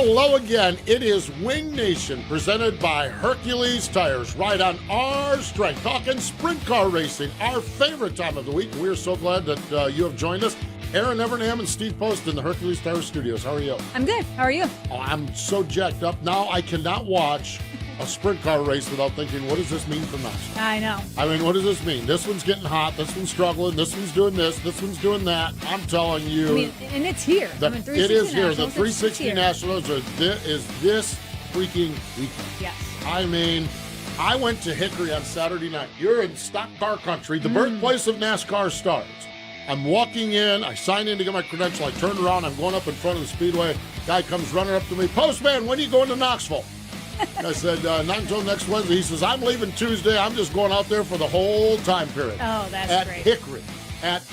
Hello again. It is Wing Nation presented by Hercules Tires. Right on our strength. Talking sprint car racing, our favorite time of the week. We're so glad that you have joined us. Erin, Evernham, and Steve Post in the Hercules Tires studios. How are you? I'm good. How are you? Oh, I'm so jacked up. Now I cannot watch a sprint car race without thinking, what does this mean for Knoxville? I know. I mean, what does this mean? This one's getting hot. This one's struggling. This one's doing this one's doing that. I'm telling you. I mean, and it's here. It is here. The 360 Nationals is this freaking weekend. Yes. I mean, I went to Hickory on Saturday night. You're in stock car country, the birthplace of NASCAR stars. I'm walking in. I sign in to get my credential. I turn around. I'm going up in front of the Speedway. Guy comes running up to me. Postman, when are you going to Knoxville? I said, not until next Wednesday. He says, I'm leaving Tuesday. I'm just going out there for the whole time period. Oh, that's at great. Hickory, at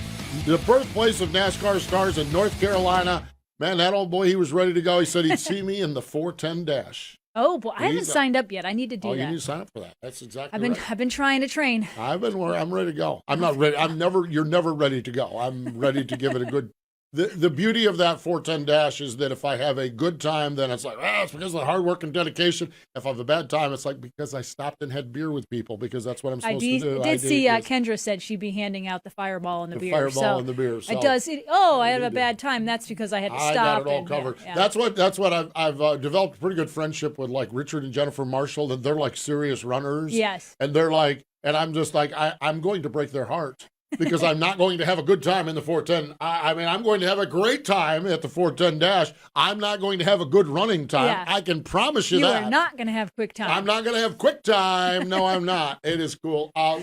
the birthplace of NASCAR stars in North Carolina. Man, that old boy, he was ready to go. He said he'd see me in the 410 dash. Oh, boy. I haven't signed up yet. I need to do that. You need to sign up for that. That's exactly right. I've been trying to train. I'm ready to go. I'm not ready. You're never ready to go. I'm ready to give it a good. The beauty of that 410 dash is that if I have a good time, then it's like, it's because of the hard work and dedication. If I have a bad time, it's like because I stopped and had beer with people because that's what I'm supposed to do. I did see Kendra said she'd be handing out the fireball and the beer. Fireball and the beer. So it does. I had a bad time. That's because I had to stop. I got it all covered. Yeah. That's what I've developed a pretty good friendship with, like Richard and Jennifer Marshall. And they're like serious runners. Yes. And they're like, and I'm just like, I'm going to break their heart. Because I'm not going to have a good time in the 410. I mean, I'm going to have a great time at the 410 dash. I'm not going to have a good running time. Yeah. I can promise you that. You are not going to have quick time. I'm not going to have quick time. No, I'm not. It is cool. I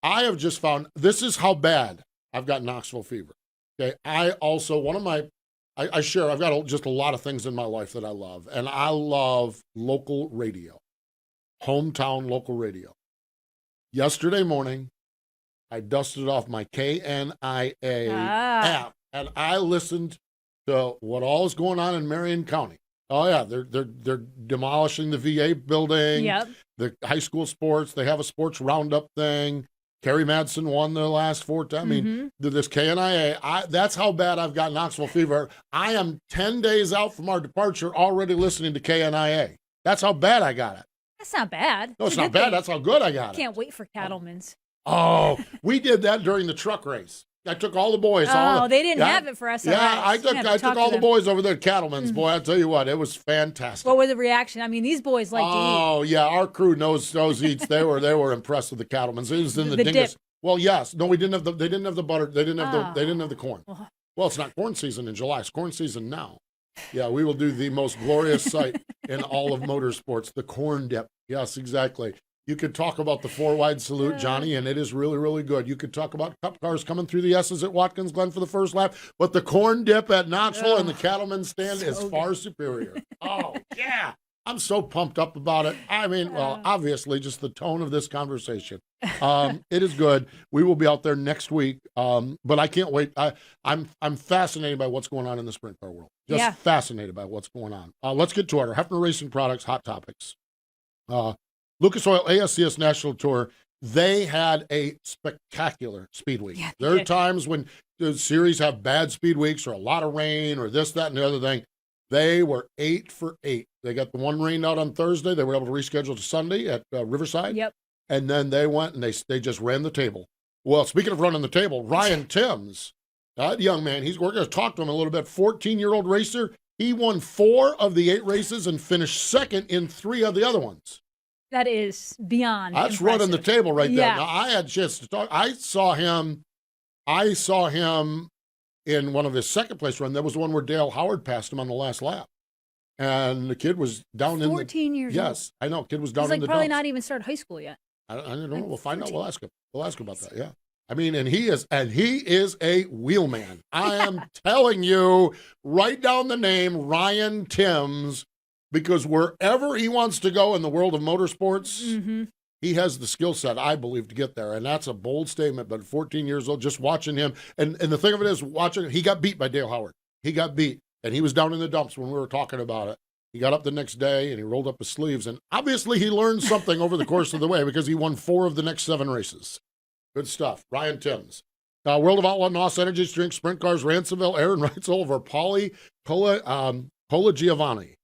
have just found, this is how bad I've got Knoxville fever. Okay. I've got just a lot of things in my life that I love. And I love local radio, hometown local radio. Yesterday morning, I dusted off my KNIA app, and I listened to what all is going on in Marion County. Oh yeah, they're demolishing the VA building. Yep. The high school sports. They have a sports roundup thing. Kerry Madsen won the last 4 times. I mean, this KNIA. That's how bad I've got Knoxville fever. I am 10 days out from our departure, already listening to KNIA. That's how bad I got it. That's not bad. No, it's not bad. That's how good I got it. Can't wait for Cattleman's. Oh, we did that during the truck race. I took all the boys. They didn't have it for us. Yeah, I took all the boys over there at Cattleman's. Boy, I tell you what, it was fantastic. What was the reaction? I mean, these boys like to eat. Oh, yeah, our crew knows eats. They were impressed with the Cattleman's. It was in the dingus. Dip. Well, yes. No, they didn't have the butter. They didn't have the corn. Well, it's not corn season in July. It's corn season now. Yeah, we will do the most glorious sight in all of motorsports, the corn dip. Yes, exactly. You could talk about the 4-wide salute, Johnny, and it is really, really good. You could talk about cup cars coming through the S's at Watkins Glen for the first lap, but the corn dip at Knoxville and the Cattleman's stand is far superior. Oh, yeah. I'm so pumped up about it. I mean, well, obviously, just the tone of this conversation. It is good. We will be out there next week, but I can't wait. I'm fascinated by what's going on in the sprint car world. Just fascinated by what's going on. Let's get to our Hefner Racing Products Hot Topics. Lucas Oil ASCS National Tour, they had a spectacular speed week. Yeah, there are times when the series have bad speed weeks or a lot of rain or this, that, and the other thing. They were 8 for 8. They got the one rain out on Thursday. They were able to reschedule to Sunday at Riverside. Yep. And then they went and they just ran the table. Well, speaking of running the table, Ryan Timms, that young man, we're going to talk to him a little bit. 14-year-old racer. He won 4 of the 8 races and finished second in 3 of the other ones. That is beyond That's impressive. Running the table right there. Yeah. Now, I had a chance to talk. I saw him in one of his second place run. That was the one where Dale Howard passed him on the last lap. And the kid was down 14 years old. Yes, I know. Kid was down in the probably dumps. not even started high school yet. I don't know. We'll find out. We'll ask him. We'll ask him about that. Yeah. I mean, and he is a wheelman. I am telling you, write down the name Ryan Timms, because wherever he wants to go in the world of motorsports, he has the skill set, I believe, to get there. And that's a bold statement, but 14 years old, just watching him. And the thing of it is, he got beat by Dale Howard. He got beat, and he was down in the dumps when we were talking about it. He got up the next day, and he rolled up his sleeves. And obviously, he learned something over the course of the way because he won 4 of the next 7 races. Good stuff. Ryan Timms. World of Outlaw, NOS Energy Drink, Sprint Cars, Ransomville, Erin writes all over Paulie, Cola, Cola Giovanni.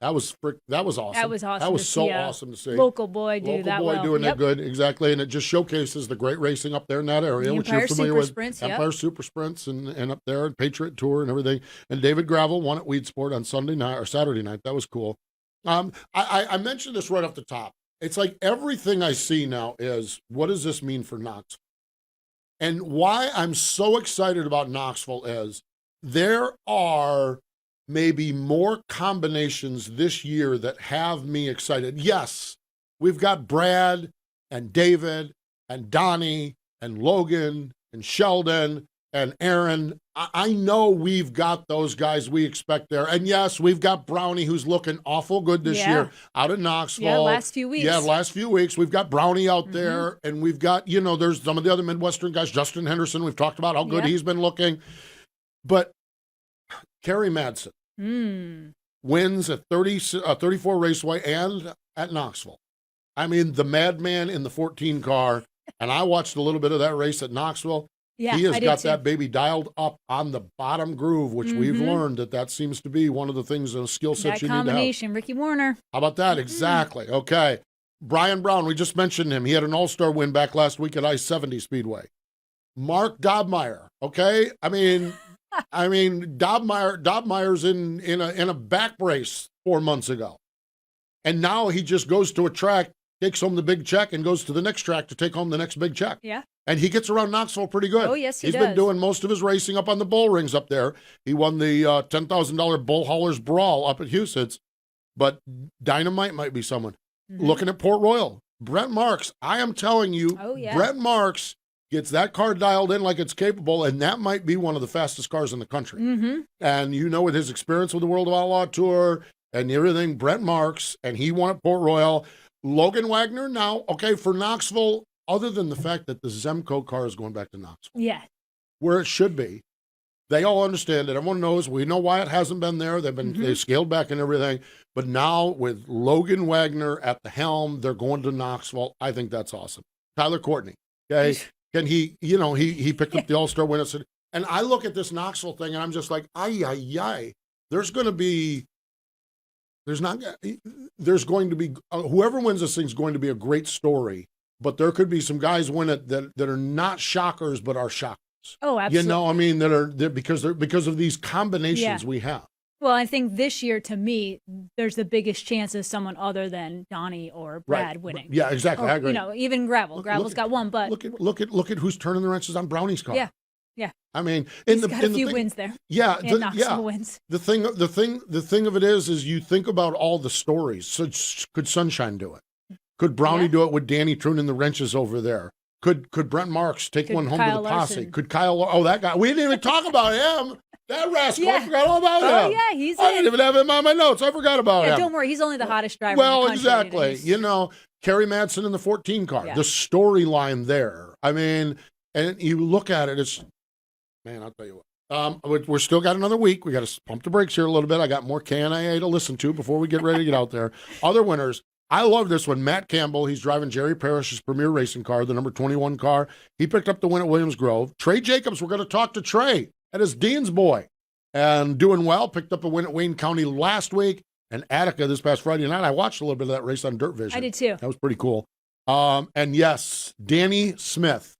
That was awesome. That was awesome. That was so awesome to see. Local boy do that well. Doing it good, exactly. And it just showcases the great racing up there in that area, which you're familiar with. Empire Super Sprints and up there, and Patriot Tour and everything. And David Gravel won at Weed Sport on Sunday night or Saturday night. That was cool. I mentioned this right off the top. It's like everything I see now is, what does this mean for Knoxville? And why I'm so excited about Knoxville is there are maybe more combinations this year that have me excited. Yes, we've got Brad and David and Donnie and Logan and Sheldon and Erin. I know we've got those guys we expect there. And yes, we've got Brownie, who's looking awful good this year out of Knoxville. Yeah, last few weeks. We've got Brownie out there, and we've got, there's some of the other Midwestern guys. Justin Henderson, we've talked about how good he's been looking. But Kerry Madsen wins at 34 Raceway and at Knoxville. I mean, the madman in the 14 car, and I watched a little bit of that race at Knoxville. Yeah, he has got that baby dialed up on the bottom groove, which we've learned that seems to be one of the things in a skill set you need to have. That combination, Ricky Warner. How about that? Exactly. Okay. Brian Brown, we just mentioned him. He had an all-star win back last week at I-70 Speedway. Mark Dobmeyer, okay? I mean, Dobmeyer's in a back brace 4 months ago. And now he just goes to a track, takes home the big check, and goes to the next track to take home the next big check. Yeah. And he gets around Knoxville pretty good. Oh, yes, He's been doing most of his racing up on the bull rings up there. He won the $10,000 Bull Haulers Brawl up at Huset's. But Dynamite might be someone. Looking at Port Royal, Brent Marks, I am telling you, Brent Marks gets that car dialed in like it's capable, and that might be one of the fastest cars in the country. And with his experience with the World of Outlaw Tour and everything, Brent Marks, and he won at Port Royal. Logan Wagner now, okay, for Knoxville, other than the fact that the Zemco car is going back to Knoxville. Yeah. Where it should be. They all understand it. Everyone knows. We know why it hasn't been there. They scaled back and everything. But now with Logan Wagner at the helm, they're going to Knoxville. I think that's awesome. Tyler Courtney, okay? And he picked up the All-Star win. And I look at this Knoxville thing, and I'm just like, there's going to be whoever wins this thing is going to be a great story. But there could be some guys win it that are not shockers, but are shockers. Oh, absolutely. That are because of these combinations we have. Well, I think this year, to me, there's the biggest chance of someone other than Donnie or Brad winning. Yeah, exactly. I agree. Even Gravel. Gravel's got one, but look at who's turning the wrenches on Brownie's car. Yeah. I mean, he's got a few wins there. Yeah, Knoxville wins. The thing of it is you think about all the stories. So could Sunshine do it? Could Brownie do it with Danny tuning the wrenches over there? Could Brent Marks take one home to the posse? Larson. Could Kyle? Oh, that guy. We didn't even talk about him. That rascal. I forgot all about him. Oh, yeah, I didn't even have him on my notes. I forgot about him. Don't worry. He's only the hottest driver Well, in the country. exactly. Kerry Madsen in the 14 car. The storyline there. I mean, and you look at it, I'll tell you what. We're still got another week. We got to pump the brakes here a little bit. I got more KNIA to listen to before we get ready to get out there. Other winners. I love this one. Matt Campbell, he's driving Jerry Parrish's premier racing car, the number 21 car. He picked up the win at Williams Grove. Trey Jacobs, we're going to talk to Trey at his Dean's Boy. And doing well, picked up a win at Wayne County last week. And Attica this past Friday night. I watched a little bit of that race on Dirt Vision. I did too. That was pretty cool. And yes, Danny Smith,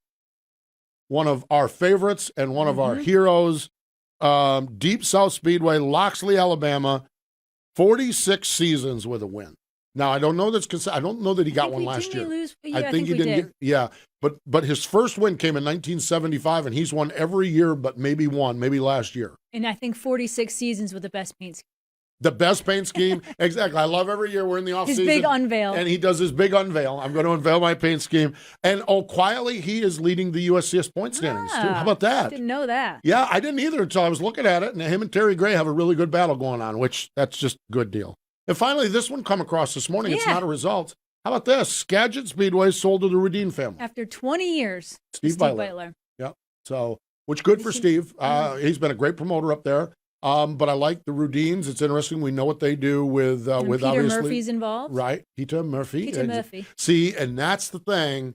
one of our favorites and one of our heroes. Deep South Speedway, Loxley, Alabama, 46 seasons with a win. Now, I don't know I don't know that he got one last year. I think he didn't. But his first win came in 1975, and he's won every year but maybe last year. And I think 46 seasons with the best paint scheme. The best paint scheme. Exactly. I love every year we're in the off season. His big unveil. And he does his big unveil. I'm going to unveil my paint scheme. And quietly, he is leading the USCS point standings, too. How about that? Didn't know that. Yeah, I didn't either until I was looking at it. And him and Terry Gray have a really good battle going on, which that's just a good deal. And finally, this one come across this morning. It's not a result. How about this? Skagit Speedway sold to the Rudine family. After 20 years. Steve Beitler. Yep. So, which good for Steve. He's been a great promoter up there. But I like the Rudines. It's interesting. We know what they do with Peter obviously. Murphy's involved. Right. Peter Murphy. Peter Murphy. See, and that's the thing.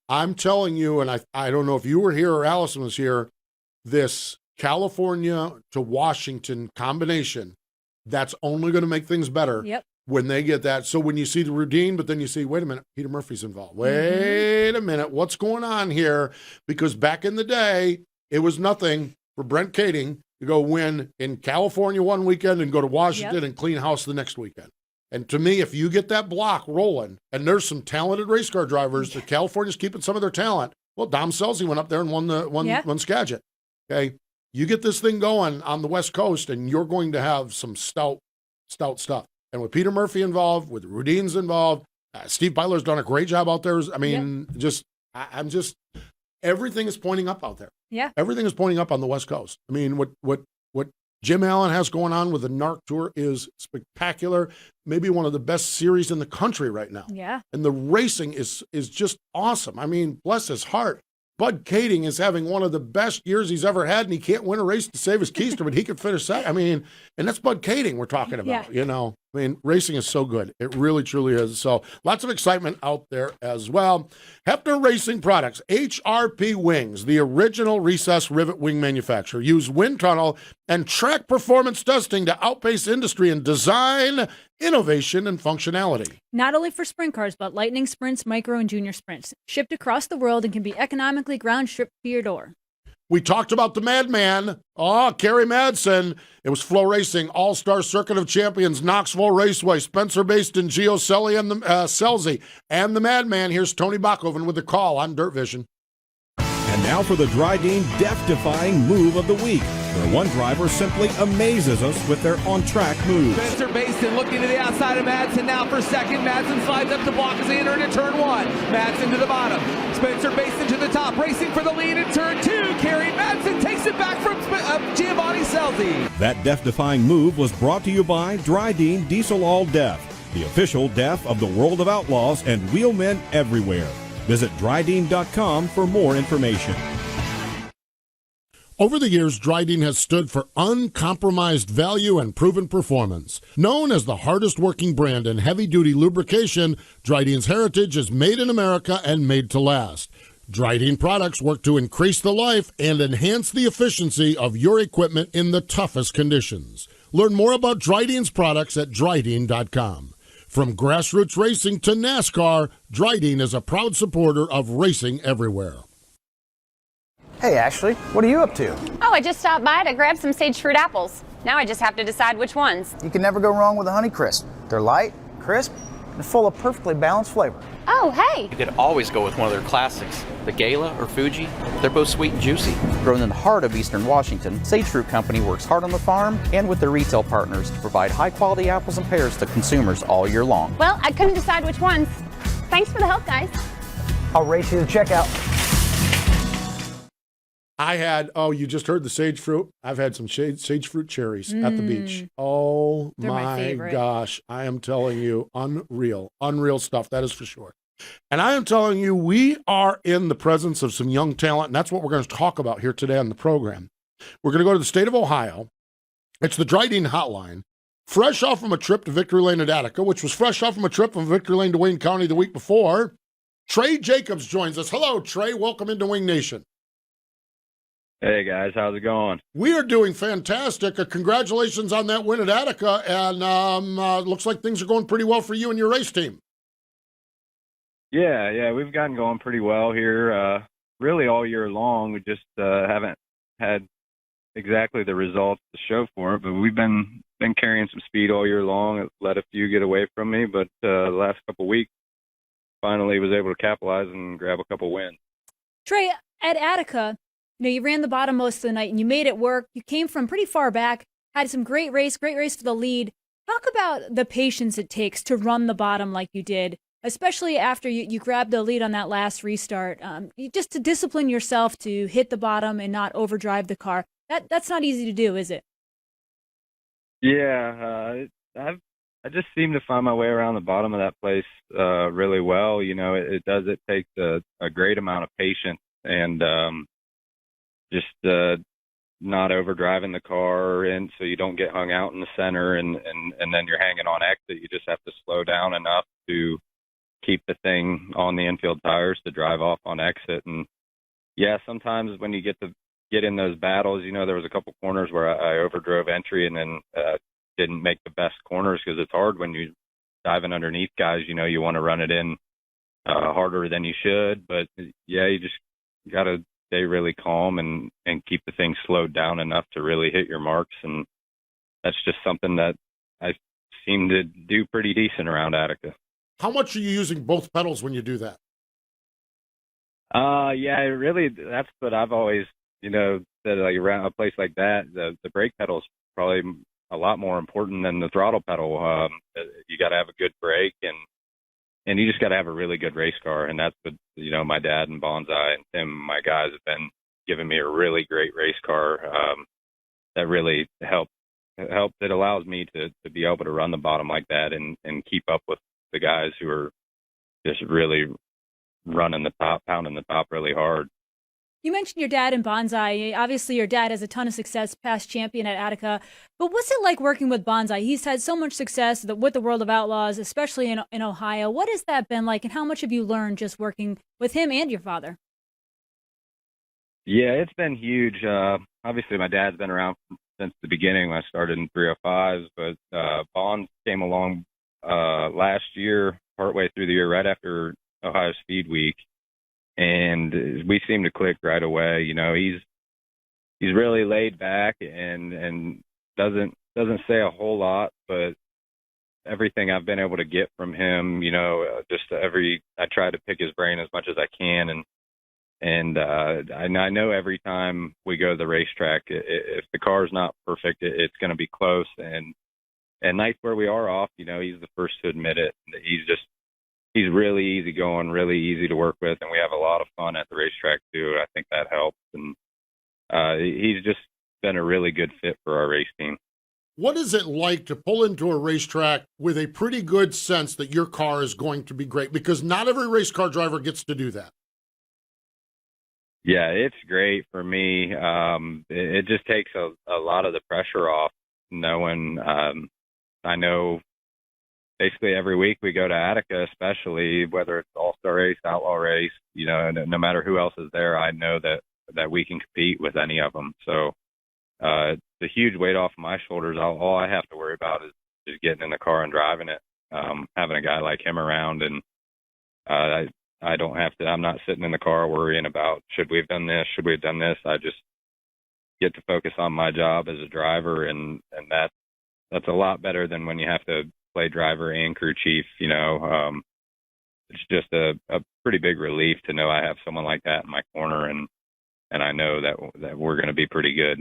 I'm telling you, and I don't know if you were here or Allison was here, this California to Washington combination, That's only going to make things better. Yep. When they get that. So when you see the routine, but then you see, wait a minute, Peter Murphy's involved. Wait a minute, what's going on here? Because back in the day, it was nothing for Brent Kading to go win in California one weekend and go to Washington and clean house the next weekend. And to me, if you get that block rolling, and there's some talented race car drivers that California's keeping some of their talent. Well, Dom Selzy went up there and won Skagit. Okay, you get this thing going on the West Coast, and you're going to have some stout stuff. And with Peter Murphy involved, with Rudin's involved, Steve Byler's done a great job out there. I mean, I'm just, everything is pointing up out there. Yeah. Everything is pointing up on the West Coast. I mean, what Jim Allen has going on with the NARC Tour is spectacular. Maybe one of the best series in the country right now. Yeah. And the racing is just awesome. I mean, bless his heart. Bud Kading is having one of the best years he's ever had, and he can't win a race to save his keister, but he could finish second. I mean, and that's Bud Kading we're talking about, you know. I mean, racing is so good. It really, truly is. So lots of excitement out there as well. Hefner Racing Products, HRP Wings, the original recessed rivet wing manufacturer. Use wind tunnel and track performance testing to outpace industry in design, innovation, and functionality. Not only for sprint cars, but lightning sprints, micro, and junior sprints. Shipped across the world and can be economically ground shipped to your door. We talked about the Madman. Kerry Madsen. It was Flow Racing, All-Star Circuit of Champions, Knoxville Raceway, Spencer Baston, Gio Selzy, and the Madman. Here's Tony Bachhoven with the call on Dirt Vision. And now for the Dryden death-defying move of the week, where one driver simply amazes us with their on-track moves. Spencer Baston looking to the outside of Madsen now for second. Madsen slides up the block as they enter into turn one. Madsen to the bottom. Spencer Baston to the top, racing for the lead in turn two. Kerry Madsen takes it back from Giovanni Selzy. That death-defying move was brought to you by Dryden Diesel All Def, the official def of the world of outlaws and wheelmen everywhere. Visit Dryden.com for more information. Over the years, Dryden has stood for uncompromised value and proven performance. Known as the hardest working brand in heavy-duty lubrication, Dryden's heritage is made in America and made to last. Dryden products work to increase the life and enhance the efficiency of your equipment in the toughest conditions. Learn more about Dryden's products at Dryden.com. From grassroots racing to NASCAR, Dryden is a proud supporter of racing everywhere. Hey Ashley, what are you up to? Oh, I just stopped by to grab some sage fruit apples. Now I just have to decide which ones. You can never go wrong with a Honeycrisp. They're light, crisp, and full of perfectly balanced flavor. Oh, hey! You could always go with one of their classics, the Gala or Fuji. They're both sweet and juicy. Grown in the heart of Eastern Washington, Sage Fruit Company works hard on the farm and with their retail partners to provide high-quality apples and pears to consumers all year long. Well, I couldn't decide which ones. Thanks for the help, guys. I'll race you to checkout. I had, you just heard the sage fruit. I've had some sage fruit cherries at the beach. Oh, my gosh. I am telling you, unreal stuff. That is for sure. And I am telling you, we are in the presence of some young talent, and that's what we're going to talk about here today on the program. We're going to go to the state of Ohio. It's the Dryden Hotline. Fresh off from a trip to Victory Lane at Attica, which was fresh off from a trip from Victory Lane to Wayne County the week before, Trey Jacobs joins us. Hello, Trey. Welcome into Wing Nation. Hey, guys. How's it going? We are doing fantastic. Congratulations on that win at Attica, and looks like things are going pretty well for you and your race team. Yeah, we've gotten going pretty well here, really all year long. We just haven't had exactly the results to show for it, but we've been carrying some speed all year long. It let a few get away from me, but the last couple of weeks, finally was able to capitalize and grab a couple wins. Trey, at Attica, you ran the bottom most of the night and you made it work. You came from pretty far back, had some great race for the lead. Talk about the patience it takes to run the bottom like you did, especially after you grabbed the lead on that last restart. Just to discipline yourself to hit the bottom and not overdrive the car. That's not easy to do, is it? Yeah, I just seem to find my way around the bottom of that place really well. You know, it takes a great amount of patience and just not overdriving the car, and so you don't get hung out in the center, and then you're hanging on exit. You just have to slow down enough to keep the thing on the infield tires to drive off on exit. And yeah, sometimes when you get in those battles, there was a couple corners where I overdrove entry and then didn't make the best corners because it's hard when you're diving underneath guys. You know, you want to run it in harder than you should. But, yeah, you just got to stay really calm and keep the thing slowed down enough to really hit your marks. And that's just something that I seem to do pretty decent around Attica. How much are you using both pedals when you do that? Yeah, really, that's what I've always, you know, said, like around a place like that, the brake pedal is probably a lot more important than the throttle pedal. You got to have a good brake and you just got to have a really good race car. And that's what, you know, my dad and Bonsai and Tim, my guys, have been giving me a really great race car that really helped. It allows me to be able to run the bottom like that and keep up with the guys who are just really running the top, pounding the top really hard. You mentioned your dad and Bonsai. Obviously, your dad has a ton of success, past champion at Attica. But what's it like working with Bonsai? He's had so much success with the World of Outlaws, especially in Ohio. What has that been like, and how much have you learned just working with him and your father? Yeah, it's been huge. Obviously, my dad's been around since the beginning when I started in 305s, but Bonds came along last year, partway through the year, right after Ohio Speed Week, and we seemed to click right away. You know, he's really laid back and doesn't say a whole lot, but everything I've been able to get from him, you know, I try to pick his brain as much as I can, and I know every time we go to the racetrack, if the car's not perfect, it's going to be close, and nights where we are off, you know, he's the first to admit it. He's really easygoing, really easy to work with, and we have a lot of fun at the racetrack too. I think that helps, and he's just been a really good fit for our race team. What is it like to pull into a racetrack with a pretty good sense that your car is going to be great? Because not every race car driver gets to do that. Yeah, it's great for me. It just takes a lot of the pressure off knowing I know basically every week we go to Attica, especially whether it's all-star race, outlaw race, you know, no matter who else is there, I know that we can compete with any of them. So it's a huge weight off my shoulders. All I have to worry about is just getting in the car and driving it, having a guy like him around. And I don't have to, I'm not sitting in the car worrying about, should we have done this? Should we have done this? I just get to focus on my job as a driver. And that's a lot better than when you have to play driver and crew chief. You know, it's just a pretty big relief to know I have someone like that in my corner, and I know that we're going to be pretty good.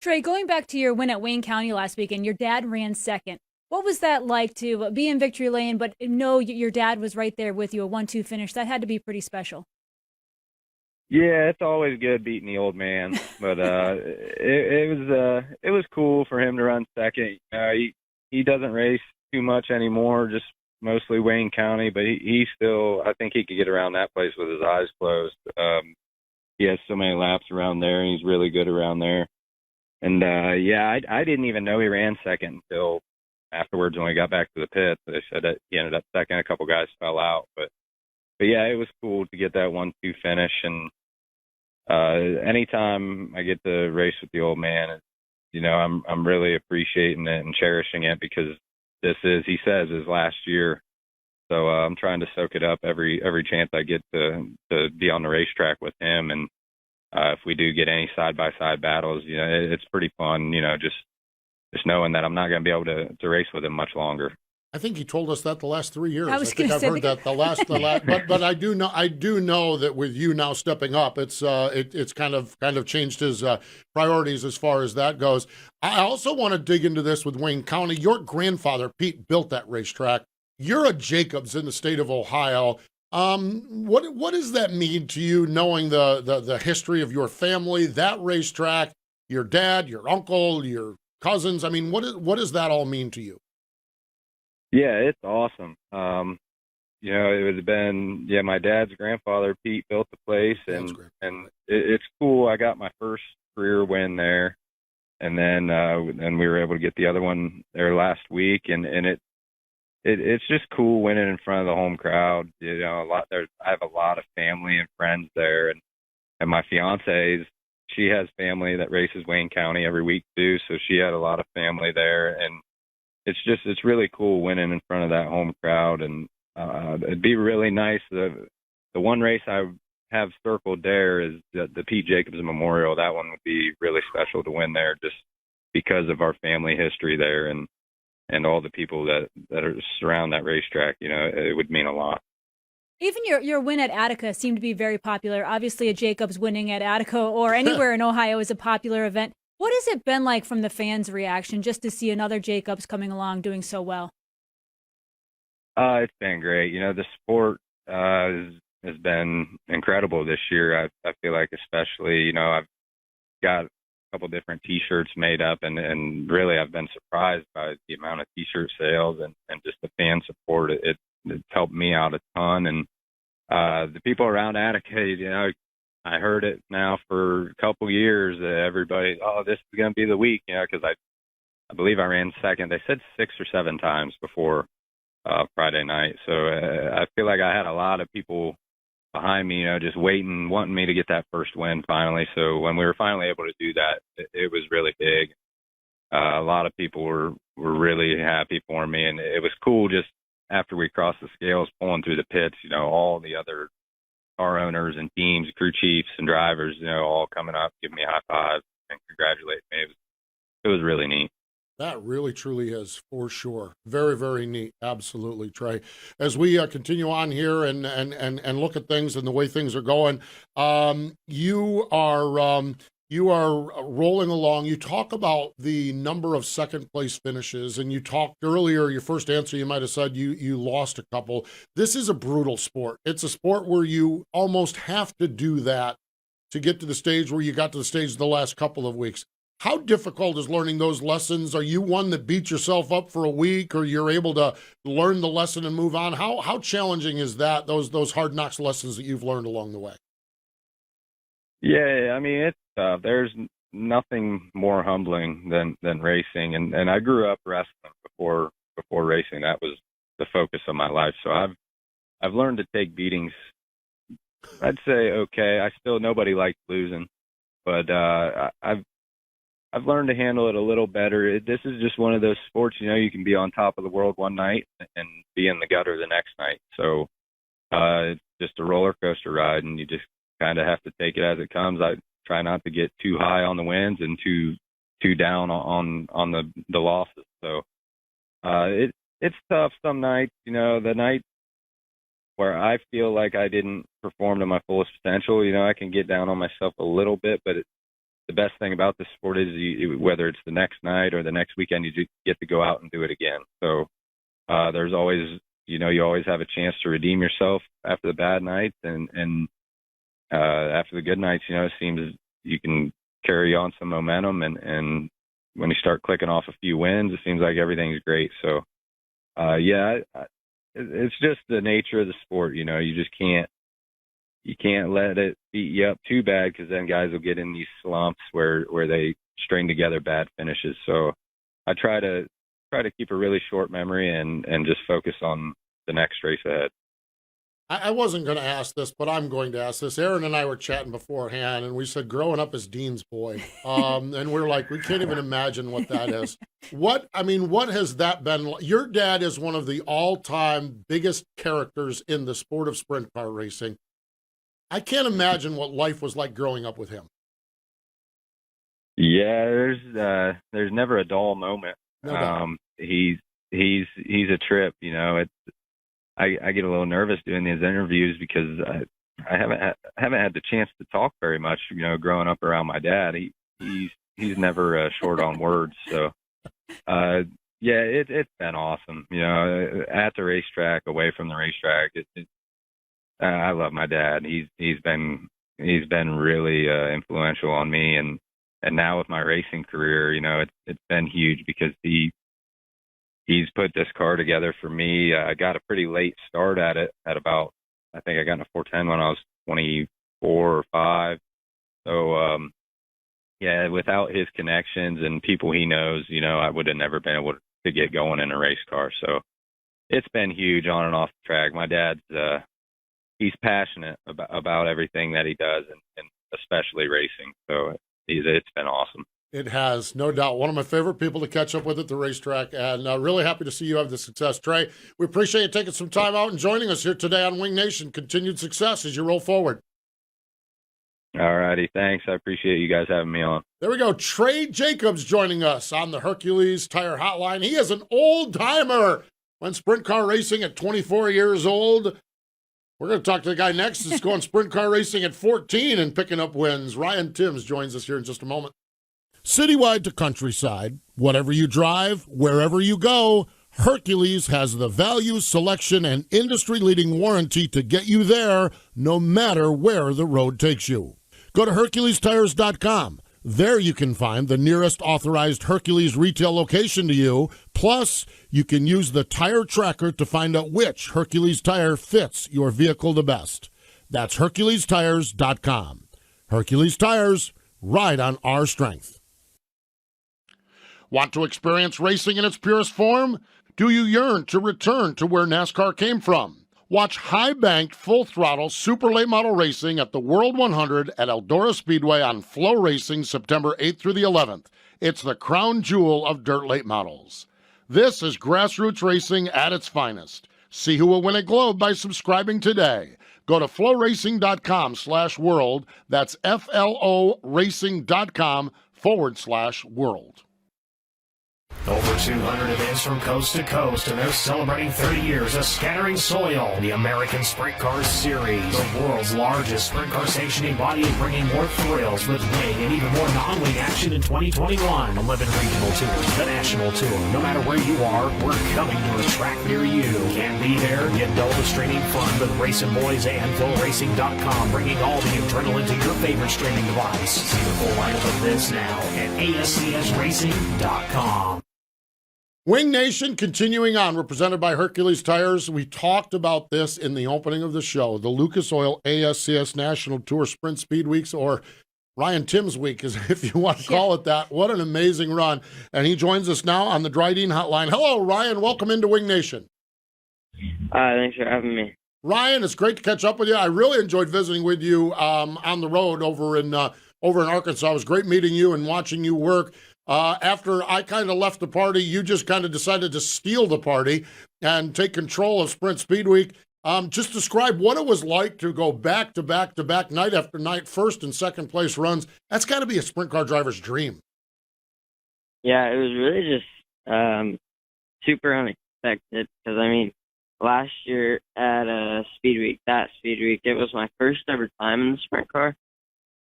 Trey, going back to your win at Wayne County last weekend, your dad ran second. What was that like to be in victory lane, but know your dad was right there with you, a 1-2 finish? That had to be pretty special. Yeah, it's always good beating the old man, but it was cool for him to run second. He doesn't race too much anymore, just mostly Wayne County, but he still, I think he could get around that place with his eyes closed. He has so many laps around there, and he's really good around there. And yeah, I didn't even know he ran second until afterwards when we got back to the pits. They said that he ended up second. A couple guys fell out, but yeah, it was cool to get that 1-2 finish. And anytime I get to race with the old man, you know, I'm really appreciating it and cherishing it, because this is, he says, his last year. So I'm trying to soak it up every chance I get to be on the racetrack with him. And if we do get any side-by-side battles, you know, it's pretty fun, you know, just knowing that I'm not going to be able to race with him much longer. I think he told us that the last 3 years. I think I've heard that the last but I do know that with you now stepping up, it's kind of changed his priorities as far as that goes. I also want to dig into this with Wayne County. Your grandfather Pete built that racetrack. You're a Jacobs in the state of Ohio. What does that mean to you, knowing the history of your family, that racetrack, your dad, your uncle, your cousins? I mean, what does that all mean to you? Yeah, it's awesome. You know, it would have been, my dad's grandfather, Pete, built the place, and it's cool. I got my first career win there, and then we were able to get the other one there last week, and it's just cool winning in front of the home crowd. You know, I have a lot of family and friends there, and my fiance's, she has family that races Wayne County every week too, so she had a lot of family there, and it's really cool winning in front of that home crowd, and it'd be really nice. The one race I have circled there is the Pete Jacobs Memorial. That one would be really special to win there, just because of our family history there and all the people that are surround that racetrack. You know, it would mean a lot. Even your win at Attica seemed to be very popular. Obviously, a Jacobs winning at Attica or anywhere in Ohio is a popular event. What has it been like from the fans' reaction just to see another Jacobs coming along doing so well? It's been great. You know, the sport has been incredible this year. I feel like, especially, you know, I've got a couple different T-shirts made up, and really I've been surprised by the amount of T-shirt sales and just the fan support. It's helped me out a ton, and the people around Attica, you know, I heard it now for a couple years. Everybody, this is going to be the week, you know, because I believe I ran second. They said 6 or 7 times before Friday night. So I feel like I had a lot of people behind me, you know, just waiting, wanting me to get that first win finally. So when we were finally able to do that, it was really big. A lot of people were really happy for me, and it was cool just after we crossed the scales, pulling through the pits, you know, all the other car owners and teams, crew chiefs and drivers, you know, all coming up, giving me high fives and congratulating me. It was really neat. That really, truly is, for sure. Very, very neat. Absolutely, Trey. As we continue on here and look at things and the way things are going, you are rolling along. You talk about the number of second place finishes, and you talked earlier, your first answer, you might have said you lost a couple. This is a brutal sport. It's a sport where you almost have to do that to get to the stage where you got to the stage the last couple of weeks. How difficult is learning those lessons? Are you one that beats yourself up for a week, or you're able to learn the lesson and move on? How challenging is that, those hard knocks lessons that you've learned along the way? Yeah, I mean, it's tough. There's nothing more humbling than racing, and I grew up wrestling before racing. That was the focus of my life. So I've learned to take beatings. I'd say okay. Nobody likes losing, but I've learned to handle it a little better. This is just one of those sports, you know, you can be on top of the world one night and be in the gutter the next night. So it's just a roller coaster ride, and you just kind of have to take it as it comes. I try not to get too high on the wins and too down on the losses. So it's tough some nights, you know, the night where I feel like I didn't perform to my fullest potential, you know, I can get down on myself a little bit, but the best thing about this sport is whether it's the next night or the next weekend, you just get to go out and do it again. So there's always, you know, you always have a chance to redeem yourself after the bad nights, and after the good nights, you know, it seems you can carry on some momentum, and when you start clicking off a few wins, it seems like everything's great. So it's just the nature of the sport, you know, you can't let it beat you up too bad, because then guys will get in these slumps where they string together bad finishes. So I try to keep a really short memory and just focus on the next race ahead. I wasn't going to ask this, but I'm going to ask this. Erin and I were chatting beforehand, and we said growing up as Dean's boy, and we're like, we can't even imagine what that is. What has that been? Your dad is one of the all-time biggest characters in the sport of sprint car racing. I can't imagine what life was like growing up with him. Yeah, there's never a dull moment. No he's a trip, you know. I get a little nervous doing these interviews because I haven't had the chance to talk very much, you know, growing up around my dad. He's never short on words. So it's been awesome, you know, at the racetrack, away from the racetrack. I love my dad. He's been really influential on me, and now with my racing career, you know, it's been huge because he's put this car together for me. I got a pretty late start at it at about, I think I got in a 410 when I was 24 or 5. So without his connections and people he knows, you know, I would have never been able to get going in a race car. So it's been huge on and off the track. My dad's he's passionate about everything that he does, and especially racing. So it's been awesome. It has, no doubt. One of my favorite people to catch up with at the racetrack, and really happy to see you have the success. Trey, we appreciate you taking some time out and joining us here today on Wing Nation. Continued success as you roll forward. All righty, thanks. I appreciate you guys having me on. There we go. Trey Jacobs joining us on the Hercules Tire Hotline. He is an old-timer. Went sprint car racing at 24 years old. We're going to talk to the guy next who's going sprint car racing at 14 and picking up wins. Ryan Timms joins us here in just a moment. Citywide to countryside, whatever you drive, wherever you go, Hercules has the value, selection, and industry-leading warranty to get you there no matter where the road takes you. Go to HerculesTires.com. There you can find the nearest authorized Hercules retail location to you. Plus, you can use the tire tracker to find out which Hercules tire fits your vehicle the best. That's HerculesTires.com. Hercules Tires, ride on our strength. Want to experience racing in its purest form? Do you yearn to return to where NASCAR came from? Watch high-banked, full-throttle, super late model racing at the World 100 at Eldora Speedway on Flow Racing September 8th through the 11th. It's the crown jewel of dirt late models. This is grassroots racing at its finest. See who will win a Globe by subscribing today. Go to flowracing.com/world. That's FLOracing.com/world. Over 200 events from coast to coast, and they're celebrating 30 years of Scattering Soil, the American Sprint Car Series, the world's largest sprint car sanctioning body, and bringing more thrills with wing and even more non-wing action in 2021. 11 regional tours, the national tour. No matter where you are, we're coming to a track near you. Can't be there? Get double the streaming fun with Racing Boys and FlowRacing.com, bringing all the adrenaline to your favorite streaming device. See the full lineup of this now at ASCSRacing.com. Wing Nation continuing on. We're presented by Hercules Tires. We talked about this in the opening of the show, the Lucas Oil ASCS National Tour Sprint Speedweeks, or Ryan Timms Week, if you want to call it that. What an amazing run. And he joins us now on the Dryden Hotline. Hello, Ryan. Welcome into Wing Nation. Thanks for having me. Ryan, it's great to catch up with you. I really enjoyed visiting with you on the road over in Arkansas. It was great meeting you and watching you work. After I kind of left the party, you just kind of decided to steal the party and take control of Sprint Speed Week. Just describe what it was like to go back to back to back, night after night, first and second place runs. That's got to be a sprint car driver's dream. Yeah, it was really just super unexpected because, I mean, last year at Speed Week, it was my first ever time in the sprint car.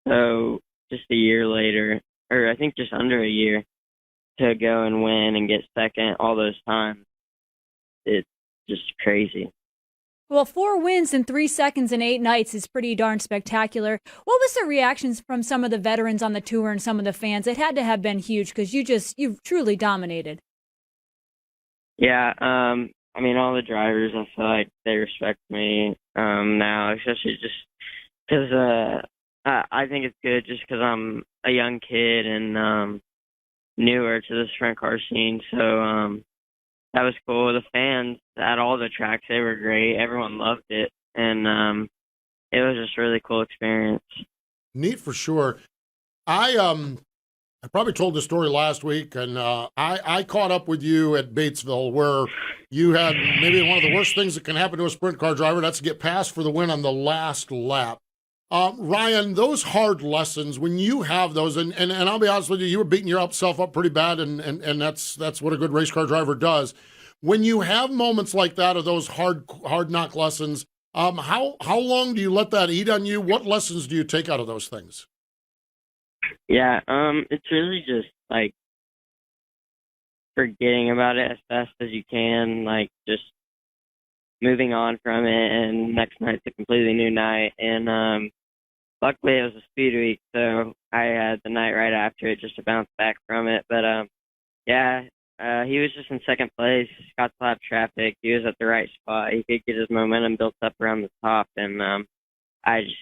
So just a year later, or I think just under a year, to go and win and get second all those times, it's just crazy. Well, 4 wins in 3 seconds and 8 nights is pretty darn spectacular. What was the reactions from some of the veterans on the tour and some of the fans? It had to have been huge because you truly dominated. Yeah, I mean, all the drivers, I feel like they respect me now, especially just because I think it's good just because I'm a young kid and newer to the sprint car scene. So that was cool. The fans at all the tracks, they were great. Everyone loved it. And it was just a really cool experience. Neat for sure. I probably told the story last week, and I caught up with you at Batesville where you had maybe one of the worst things that can happen to a sprint car driver. That's to get passed for the win on the last lap. Ryan, those hard lessons, when you have those, and I'll be honest with you, you were beating yourself up pretty bad, and that's what a good race car driver does. When you have moments like that of those hard knock lessons, how long do you let that eat on you? What lessons do you take out of those things? Yeah, it's really just like forgetting about it as fast as you can, like just moving on from it, and next night's a completely new night. And luckily it was a speed week, so I had the night right after it just to bounce back from it. But he was just in second place, got to lap traffic. He was at the right spot. He could get his momentum built up around the top, and I just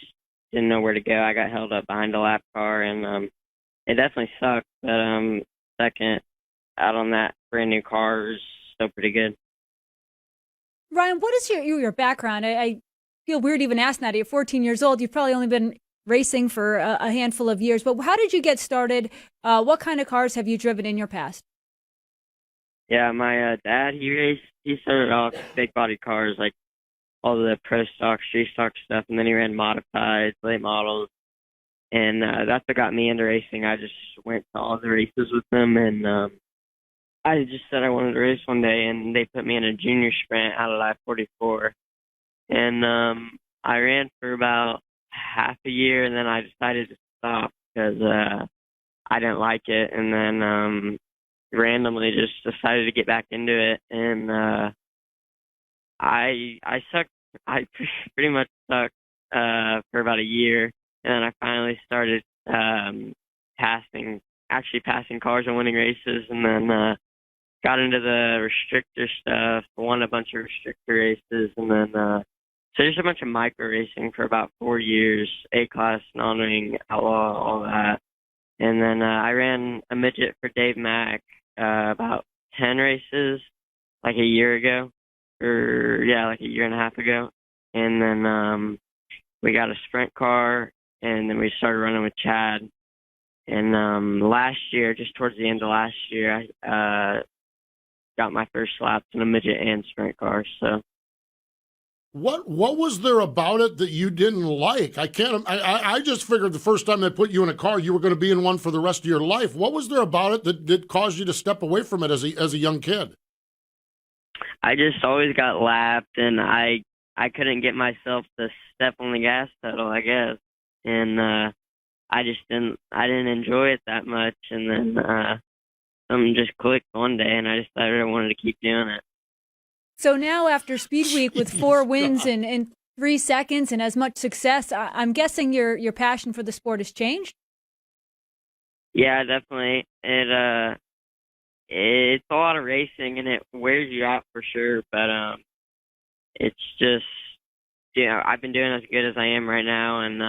didn't know where to go. I got held up behind a lap car, and it definitely sucked. But second out on that brand new car is still pretty good. Ryan, what is your background? I feel weird even asking that. You're 14 years old. You've probably only been racing for a handful of years, but how did you get started? What kind of cars have you driven in your past? Yeah, my dad, he started off big body cars, like all the pro stock, street stock stuff, and then he ran modifieds, late models, and that's what got me into racing. I just went to all the races with him, and I just said I wanted to race one day, and they put me in a junior sprint out of I-44, and I ran for about half a year, and then I decided to stop because I didn't like it, and then randomly just decided to get back into it, and I sucked. I pretty much sucked for about a year, and then I finally started passing cars and winning races, and then got into the restrictor stuff, won a bunch of restrictor races, and then so just a bunch of micro racing for about 4 years, A-class, non-ring, outlaw, all that. And then I ran a midget for Dave Mack about 10 races, like a year ago, like a year and a half ago. And then we got a sprint car, and then we started running with Chad. And last year, just towards the end of last year, I got my first laps in a midget and sprint car. So, what was there about it that you didn't like? I just figured the first time they put you in a car, you were going to be in one for the rest of your life. What was there about it that caused you to step away from it as a young kid? I just always got lapped, and I couldn't get myself to step on the gas pedal, I guess. And I didn't enjoy it that much. And then something just clicked one day, and I decided I wanted to keep doing it. So now after Speed Week with 4 wins in 3 seconds and as much success, I'm guessing your passion for the sport has changed? Yeah, definitely. It's a lot of racing, and it wears you out for sure, but it's just, I've been doing as good as I am right now, and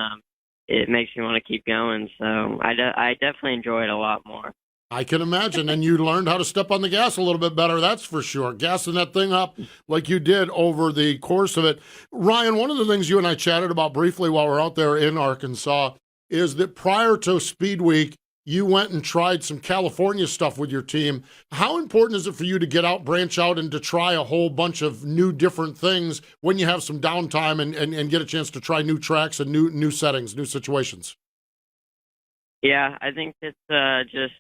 it makes me want to keep going, so I definitely enjoy it a lot more. I can imagine, and you learned how to step on the gas a little bit better, that's for sure. Gassing that thing up like you did over the course of it. Ryan, one of the things you and I chatted about briefly while we're out there in Arkansas is that prior to Speed Week, you went and tried some California stuff with your team. How important is it for you to get out, branch out, and to try a whole bunch of new different things when you have some downtime and get a chance to try new tracks and new settings, new situations? Yeah, I think it's just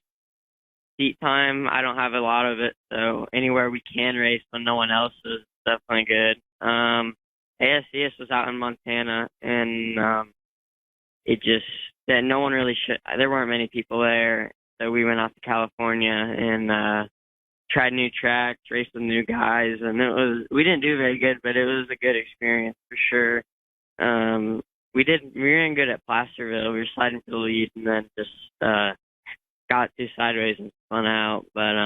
seat time. I don't have a lot of it, so anywhere we can race when no one else is definitely good. ASCS was out in Montana, and that no one really there weren't many people there, so we went out to California and tried new tracks, raced with new guys, and we didn't do very good, but it was a good experience for sure. We ran good at Placerville. We were sliding for the lead, and then just got too sideways and spun out, but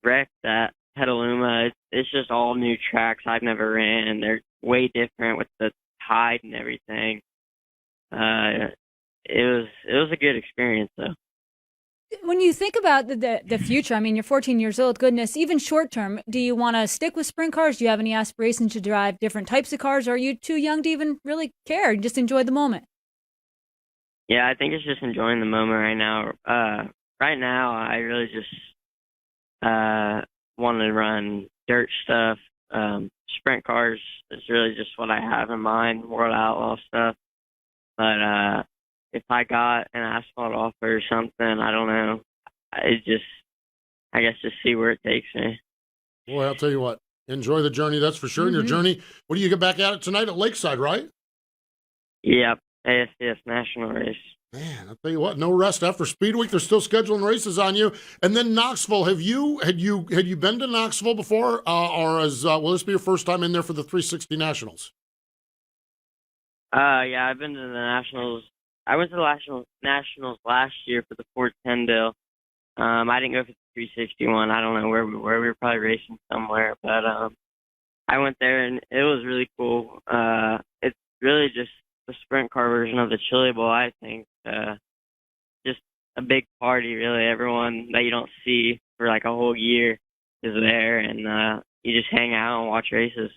wrecked at Petaluma. It's just all new tracks I've never ran, and they're way different with the tide and everything. It was a good experience, though. When you think about the future, I mean, you're 14 years old, goodness, even short term, do you want to stick with sprint cars? Do you have any aspirations to drive different types of cars? Or are you too young to even really care? Just enjoy the moment? Yeah, I think it's just enjoying the moment right now. Right now, I really just want to run dirt stuff. Sprint cars is really just what I have in mind, World Outlaw stuff. But if I got an asphalt offer or something, I don't know. I guess just see where it takes me. Boy, I'll tell you what, enjoy the journey, that's for sure. Mm-hmm. And your journey, what do you get back at it tonight at Lakeside, right? Yep, ASCS National Race. Man, I'll tell you what, no rest after Speed Week. They're still scheduling races on you. And then Knoxville, had you been to Knoxville before, or will this be your first time in there for the 360 Nationals? Yeah, I've been to the Nationals. I went to the Nationals last year for the 410 deal. I didn't go for the 361. I don't know where we were. We were probably racing somewhere, but I went there and it was really cool. It's really just the sprint car version of the Chili Bowl, I think. Just a big party, really. Everyone that you don't see for like a whole year is there, and you just hang out and watch races.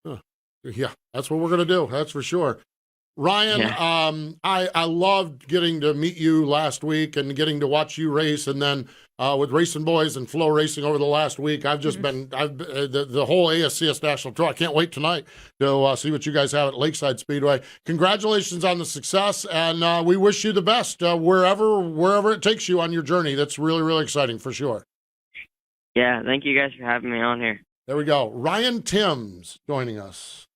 Huh. Yeah, that's what we're going to do. That's for sure. Ryan, Yeah. I loved getting to meet you last week and getting to watch you race, and then with Racing Boys and Flow Racing over the last week, I've just been the whole ASCS National Tour. I can't wait tonight to see what you guys have at Lakeside Speedway. Congratulations on the success, and we wish you the best wherever it takes you on your journey. That's really, really exciting for sure. Yeah, thank you guys for having me on here. There we go. Ryan Timms joining us.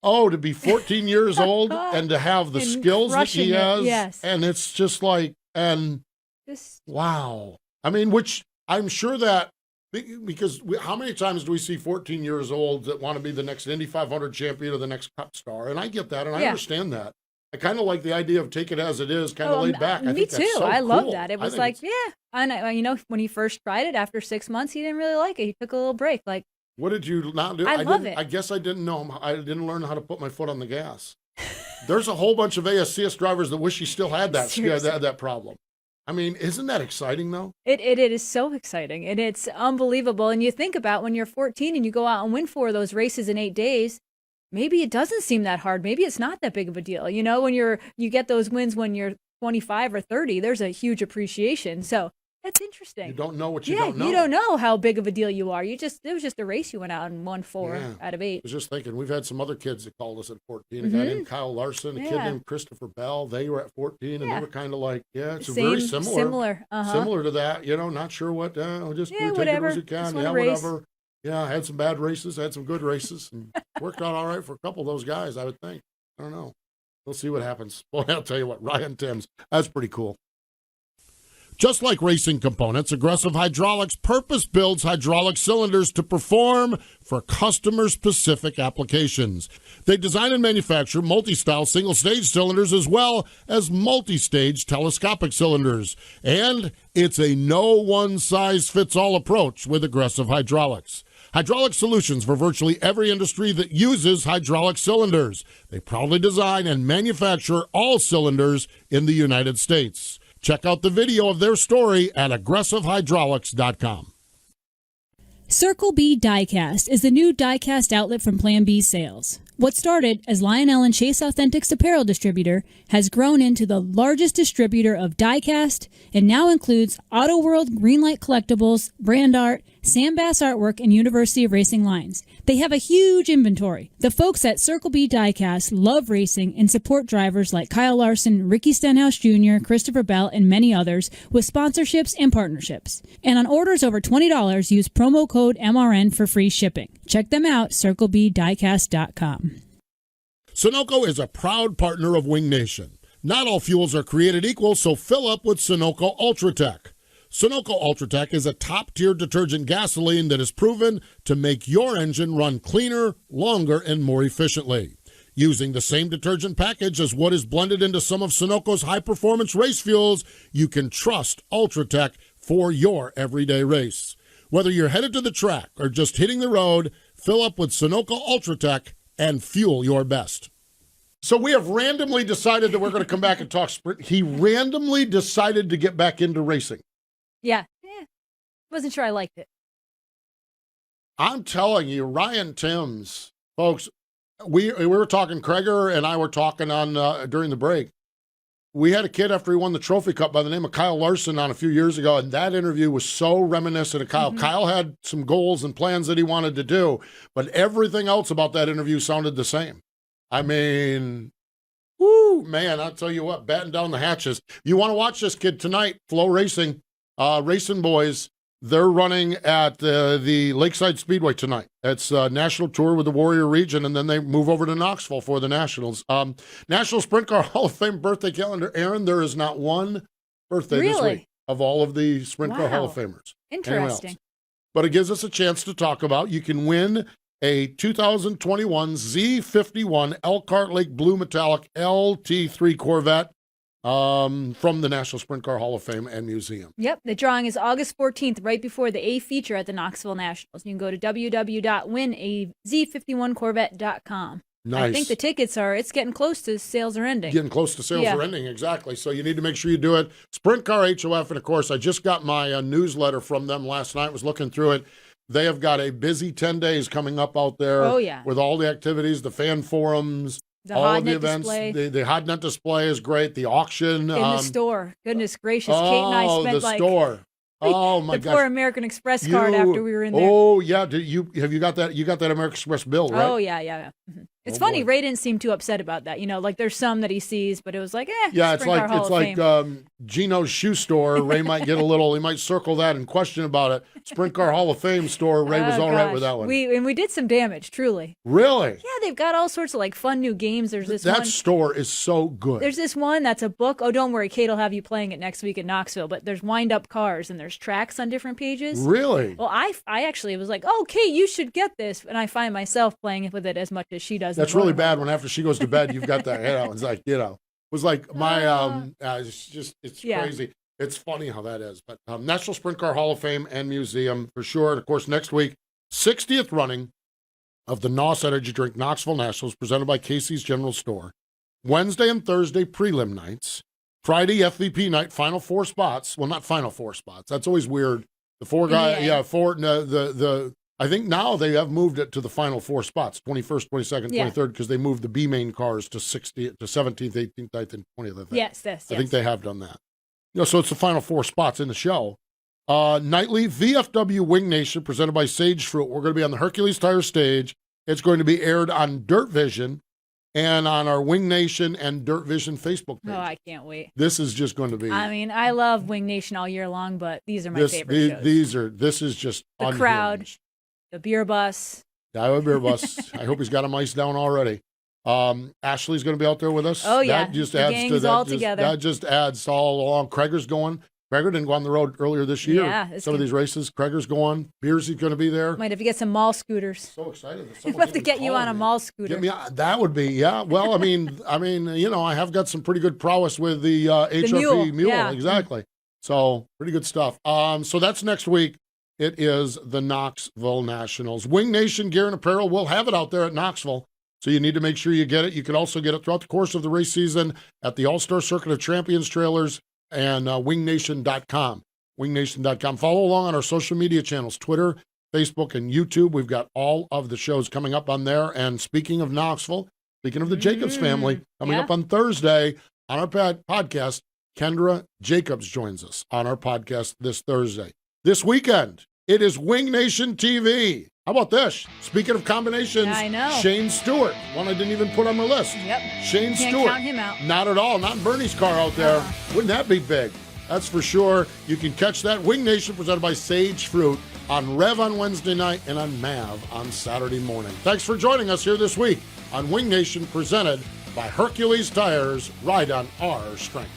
Oh, to be 14 years old and to have the And skills that he crushing it, has. yes. And it's just like, wow. I mean, which I'm sure that, because how many times do we see 14 years old that want to be the next Indy 500 champion or the next Cup star? And I get that, and I understand that. I kind of like the idea of take it as it is, kind of laid back. Me think too. that's so I love cool. that. It was like, and when he first tried it after 6 months, he didn't really like it. He took a little break. Like, what did you not do? I love it. I guess I didn't know. I didn't learn how to put my foot on the gas. There's a whole bunch of ASCS drivers that wish he still had that problem. I mean, isn't that exciting though? It is so exciting, and it's unbelievable. And you think about when you're 14 and you go out and win 4 of those races in 8 days, maybe it doesn't seem that hard. Maybe it's not that big of a deal. You know, when you get those wins when you're 25 or 30, there's a huge appreciation. So that's interesting. You don't know what you don't know. You don't know how big of a deal you are. It was just a race you went out and won 4 out of 8. I was just thinking, we've had some other kids that called us at 14. A guy named Kyle Larson, a kid named Christopher Bell. They were at 14, and they were kind of like, it's very similar. Similar to that, not sure what, just take it as you can. Whatever. Yeah, I had some bad races, had some good races, and worked out all right for a couple of those guys, I would think. I don't know. We'll see what happens. Boy, I'll tell you what, Ryan Timms, that's pretty cool. Just like racing components, Aggressive Hydraulics purpose builds hydraulic cylinders to perform for customer-specific applications. They design and manufacture multi-style single-stage cylinders as well as multi-stage telescopic cylinders. And it's a no one-size-fits-all approach with Aggressive Hydraulics. Hydraulic solutions for virtually every industry that uses hydraulic cylinders. They proudly design and manufacture all cylinders in the United States. Check out the video of their story at aggressivehydraulics.com. Circle B Diecast is the new diecast outlet from Plan B Sales. What started as Lionel and Chase Authentics apparel distributor has grown into the largest distributor of diecast and now includes Auto World, Greenlight Collectibles, Brand Art, Sam Bass Artwork, and University of Racing lines. They have a huge inventory. The folks at Circle B Diecast love racing and support drivers like Kyle Larson, Ricky Stenhouse Jr., Christopher Bell, and many others with sponsorships and partnerships. And on orders over $20, use promo code MRN for free shipping. Check them out, circlebdiecast.com. Sunoco is a proud partner of Wing Nation. Not all fuels are created equal, so fill up with Sunoco Ultratech. Sunoco Ultratech is a top-tier detergent gasoline that is proven to make your engine run cleaner, longer, and more efficiently. Using the same detergent package as what is blended into some of Sunoco's high-performance race fuels, you can trust Ultratech for your everyday race. Whether you're headed to the track or just hitting the road, fill up with Sunoco Ultratech and fuel your best. So we have randomly decided that we're going to come back and talk sprint. He randomly decided to get back into racing. Yeah. Wasn't sure I liked it. I'm telling you, Ryan Timms, folks, we were talking, Kreger and I were talking on during the break. We had a kid after he won the Trophy Cup by the name of Kyle Larson on a few years ago, and that interview was so reminiscent of Kyle. Kyle had some goals and plans that he wanted to do, but everything else about that interview sounded the same. I mean, whoo, man, I'll tell you what, batten down the hatches. You want to watch this kid tonight, Flow Racing, Racing Boys. They're running at the Lakeside Speedway tonight. It's a national tour with the Warrior region, and then they move over to Knoxville for the Nationals. National Sprint Car Hall of Fame birthday calendar. Erin, there is not one birthday this week of all of the Sprint Car Hall of Famers. Interesting. But it gives us a chance to talk about, you can win a 2021 Z51 Elkhart Lake Blue Metallic LT3 Corvette from the National Sprint Car Hall of Fame and Museum. Yep, the drawing is August 14th, right before the A feature at the Knoxville Nationals. You can go to www.winaz51corvette.com. Nice. I think the tickets it's getting close to sales are ending. Getting close to sales are ending, exactly. So you need to make sure you do it. Sprint Car HOF, and of course, I just got my newsletter from them last night, was looking through it. They have got a busy 10 days coming up out there with all the activities, the fan forums, All of the events. The hot net display is great. The auction. In the store. Goodness gracious. Kate and I spent the store. Oh my gosh. The poor American Express card after we were in there. Oh yeah. Have you got that? You got that American Express bill, right? Oh yeah. Mm-hmm. It's funny. Ray didn't seem too upset about that. Like there's some that he sees, but it was like, Yeah, it's like Gino's shoe store. Ray might get he might circle that and question about it. Sprint Car Hall of Fame store. Ray was all right with that one. We did some damage, truly. Really? Yeah, they've got all sorts of fun new games. There's this that store is so good. There's this one that's a book. Oh, don't worry, Kate will have you playing it next week in Knoxville. But there's wind up cars and there's tracks on different pages. Really? Well, I actually was like, oh, Kate, you should get this, and I find myself playing with it as much as she does. That's really bad when after she goes to bed, you've got that. It's like it was like my it's crazy. It's funny how that is. But National Sprint Car Hall of Fame and Museum for sure. And of course, next week, 60th running of the NOS Energy Drink Knoxville Nationals presented by Casey's General Store. Wednesday and Thursday prelim nights. Friday FVP night, final 4 spots. Well, not final 4 spots. That's always weird. The 4 guys, I think now they have moved it to the final 4 spots, 21st, 22nd, 23rd, because they moved the B main cars to 17th, 18th, 19th, and 20th. I think. Yes. I think they have done that. So it's the final 4 spots in the show. Nightly VFW Wing Nation presented by Sage Fruit. We're going to be on the Hercules Tire stage. It's going to be aired on Dirt Vision and on our Wing Nation and Dirt Vision Facebook page. Oh, I can't wait. This is just going to be. I mean, I love Wing Nation all year long, but these are my favorite shows. This is just the unhinged. Crowd, the beer bus. The beer bus. I hope he's got him iced down already. Ashley's going to be out there with us. Oh yeah, that just adds to that. All together. That just adds all along. Krieger's going. Krieger didn't go on the road earlier this year. Yeah, some of these races. Krieger's going. Beersey's going to be there. Might have to get some mall scooters. So excited! We'll have to get you on a mall scooter. Get me on, that would be Well, I mean, I have got some pretty good prowess with the HRP mule. Yeah. Exactly. So pretty good stuff. So that's next week. It is the Knoxville Nationals. Wing Nation Gear and Apparel will have it out there at Knoxville. So you need to make sure you get it. You can also get it throughout the course of the race season at the All-Star Circuit of Champions trailers and wingnation.com. Wingnation.com. Follow along on our social media channels, Twitter, Facebook, and YouTube. We've got all of the shows coming up on there. And speaking of Knoxville, speaking of the Jacobs family, coming up on Thursday on our podcast, Kendra Jacobs joins us on our podcast this Thursday. This weekend, it is Wing Nation TV. How about this? Speaking of combinations, I know. Shane Stewart, one I didn't even put on my list. Yep. Shane Can't Stewart. count him out. Not at all. Not in Bernie's car out there. Wouldn't that be big? That's for sure. You can catch that Wing Nation presented by Sage Fruit on Rev on Wednesday night and on MAV on Saturday morning. Thanks for joining us here this week on Wing Nation presented by Hercules Tires. Ride on our strength.